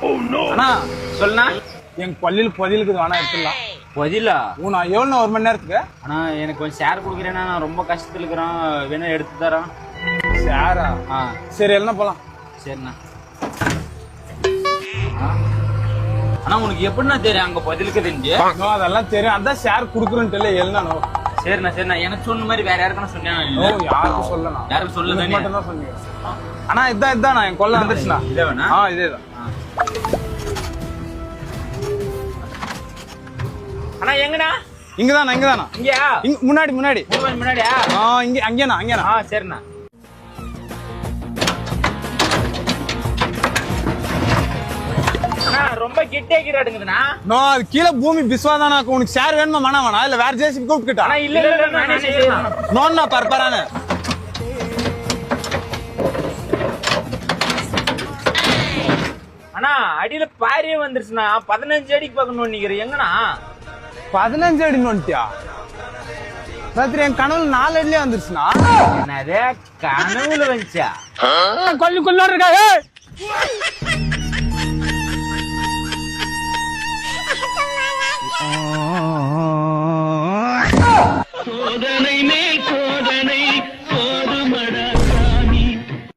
அண்ணா சொல்லுண்ணா. எங்க பள்ளியில் பதிலுக்கு வேணா எடுத்துடலாம். பதிலா? நான் எவ்வளோ ஒரு மணி நேரத்துக்கு? அண்ணா எனக்கு கொஞ்சம் ஷேர் கொடுக்குறேன்னா, நான் ரொம்ப கஷ்டத்தில் இருக்கிறேன், வேணா எடுத்து தரோம். ஷேரா? சரி எல்லாம் போலாம். சரிண்ணா. அண்ணா உனக்கு எப்படின்னா தெரியும் அங்க பதிலுக்கு தெரிஞ்சு? அதெல்லாம் தெரியும், அதான் ஷேர் கொடுக்குறேன்ட்டு எழுதானோ. சரிண்ணா சரிண்ணா. எனக்கு சொன்ன மாதிரி வேற யாருக்குன்னா சொன்னேன்? யாருக்கும் சொல்லணும். யாருக்கும் சொல்ல மட்டும் தான் சொன்னீங்க. அண்ணா இதான் நான் என் கொல்ல வந்துருச்சுண்ணா. இதே வேணா? இதேதான். அண்ணா எங்கண்ணா? இங்கதானா? இங்கயா? முன்னாடி முன்னாடியா? அங்கேண்ணா. சரிண்ணா. ரொம்ப கிட்டேக்குறாடுங்கண்ணா. அது கீழே பூமி பிஸ்வாதானா. உனக்கு ஷேர் வேணுமா வேணா இல்ல வேற ஜேசிபி கூப்பிட்டுட்டா? இல்ல நோன்னா பரப்பரானு. அண்ணா அடியில பாரியே வந்துருச்சுண்ணா. 15 அடிக்கு பார்க்கணும் நினைக்கிறேன். எங்கண்ணா? 15 அடி நோண்டியா? ராத்திரி என் கனவுல 4 அடியிலே வந்துருச்சுண்ணா. என்னதே கனவுல வந்துச்சா? கொல்ல இருக்கா? சோதனை மேல்